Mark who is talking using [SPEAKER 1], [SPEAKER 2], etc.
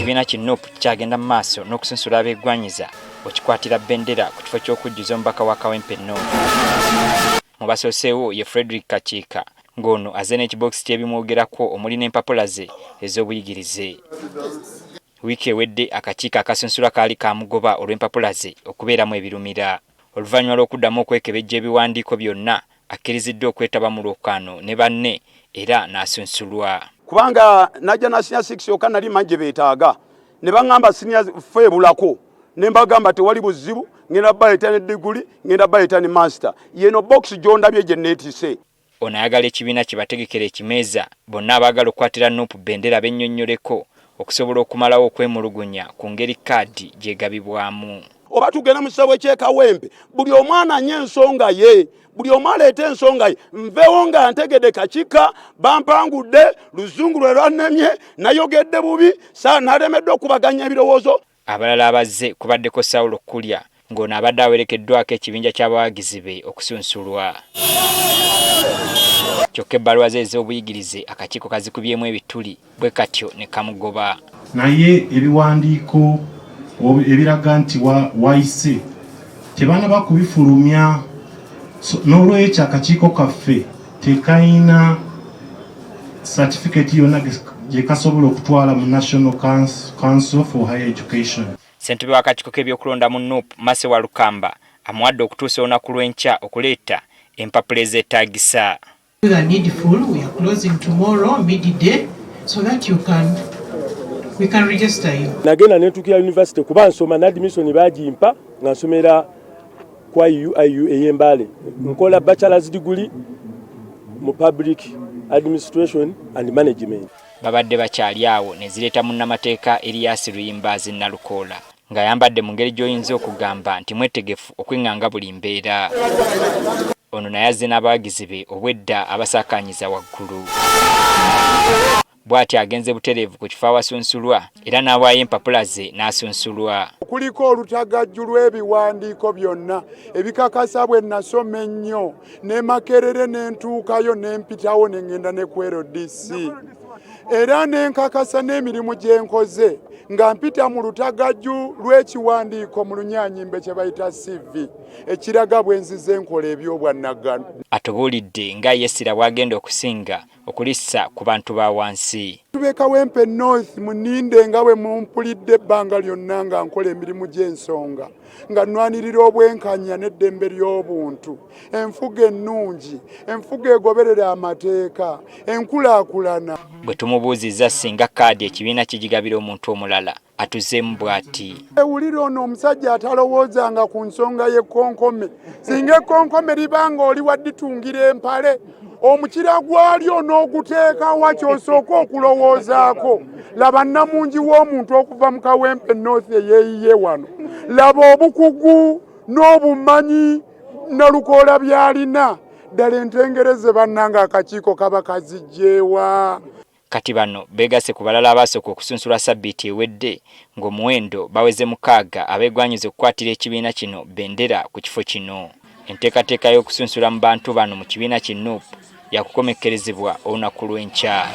[SPEAKER 1] ekibiina ki NUP kyagenda mu maaso n'okusunsula abeegwanyiza okikwatira bendera ku kifo ky'okujjuza omubaka wa Kawempe North. Mu basooseewo ye Frederick Kakiika ng'ono azze n'ekibokisi ky'ebimwogerako omuli n'empapula ze ez'obuyigirize. Wiiki ewedde akakiiko akasunsula kaali kamugoba olw'empapula ze okubeeramu ebirumira. Oluvannyuma lw'okuddamu okwekebejja ebiwandiiko byonna akkiriziddwa okwetaba mu lwokaano ne banne era n'asunsulwa.
[SPEAKER 2] Kubanga najja na senior 6 yokka nali manje beetaaga ne baŋŋamba senior feebulako ne mbagamba tewali buzibu ngenda bayita ne diguli ngenda bayita ne master yeno box gyondabye gye neetise.
[SPEAKER 1] Ono ayagala ekibiina kye bategekera ekimeeza bonna abaagala okukwatira NUP bendera bennyonnyoleko okusobola okumalawo okwemulugunya ku ngeri kaadi gyegabibwamu.
[SPEAKER 2] Oba tugenda mu kisabo ky'e Kawempe buli omwana anye ensonga ye, buli omu aleete ensonga ye, nveewo nga ntegedde Kakiika bampangudde luzungu lwe lwannemye nayogedde bubi nalemeddwa okubaganya ebirowoozo.
[SPEAKER 1] Abalala abazze kubaddeko Sawulo Kulya ng'ono abadde awerekeddwako ekibinja ky'abawagizi be okusunsulwa. Kyokka ebbaluwa ze ez'obuyigirize akakiiko kazikubyemu ebituli bwe katyo ne kamugoba.
[SPEAKER 3] Naye ebiwandiiko ebiraga nti wayise tebanaba kubifulumya n'olwekyo akakiiko kaffe tekayina certificate yonna gye kasobola okutwala mu National Council for Higher Education.
[SPEAKER 1] Ssentebe w'akakiiko k'ebyokulonda mu NUP Mase wa Lukamba amuwadde okutuusa olunaku lw'enkya okuleeta empapula ezeetaagisa.
[SPEAKER 4] We are needful. We are closing tomorrow midday so that we can register you.
[SPEAKER 5] Nagenda netukira university kuba nsoma na admission bagimpa nga nsomera kwa UIU eyembale. Nkola bachelor's degree mu public administration and management.
[SPEAKER 1] Babadde bakyali awo ne zireeta munnamateeka Elias Luyimbazi Nalukoola nga yambadde mu ngeri gy'oyinza okugamba nti mwetegefu okwenganga buli mbeera. Ono naye azze n'abawagizi be obwedda abasaakanyiza waggulu. Bw'ati agenze butereevu ku kifo awasunsulwa era n'awaayo empapula ze n'asunsulwa.
[SPEAKER 2] Kuliko olutagajju lw'ebiwandiiko byonna ebikakasa bwe nasoma ennyo ne Makerere n'entuukayo n'empitawo ne ngenda ne ku LDC era n'enkakasa n'emirimu gye nkoze nga mpita mu lutagajju lw'ekiwandiiko mu Lunyaanyimbe kye bayita CV ekiraga bwe nzize enkola eby'obwannagano.
[SPEAKER 1] Atubuulidde nga yessira bw'agenda okusinga okulissa ku bantu ba wansi.
[SPEAKER 2] Tube Kawempe North muninde nga bwe mumpulidde ebbanga lyonna nga nkola emirimu gy'ensonga nga nnwanirira obwenkanya n'eddembe ly'obuntu, enfuga ennungi, enfuga egoberera amateeka, enkulaakulana.
[SPEAKER 1] Bwe tumubuuzizza singa kaadi ekibiina kigigabira omuntu omulala atuzeemu bw'ati.
[SPEAKER 2] Ewulira ono omusajja atalowoozanga ku nsonga y'ekkonkome. Singa ekkonkome libanga oli wadditungira empale omukira gwalyo n'oguteekawa ky'osooka okulowoozaako. Laba nnamungi w'omuntu okuva mu Kawempe North eyeeyiye wano. Laba obukugu n'obumanyi Nalukoola by'alina. Ddala entengereze bannanga akakiiko kaba kazijjeewa.
[SPEAKER 1] Kati bano beegase ku balala abasooka okusunsulwa sabbiiti ewedde ng'omuwendo baweze 6 abeegwanyiza okukwatira ekibiina kino bendera ku kifo kino. Enteekateeka y'okusunsula mu bantu bano mu kibiina ki NUP yakukomekkerezebwa olunaku lw'enkya.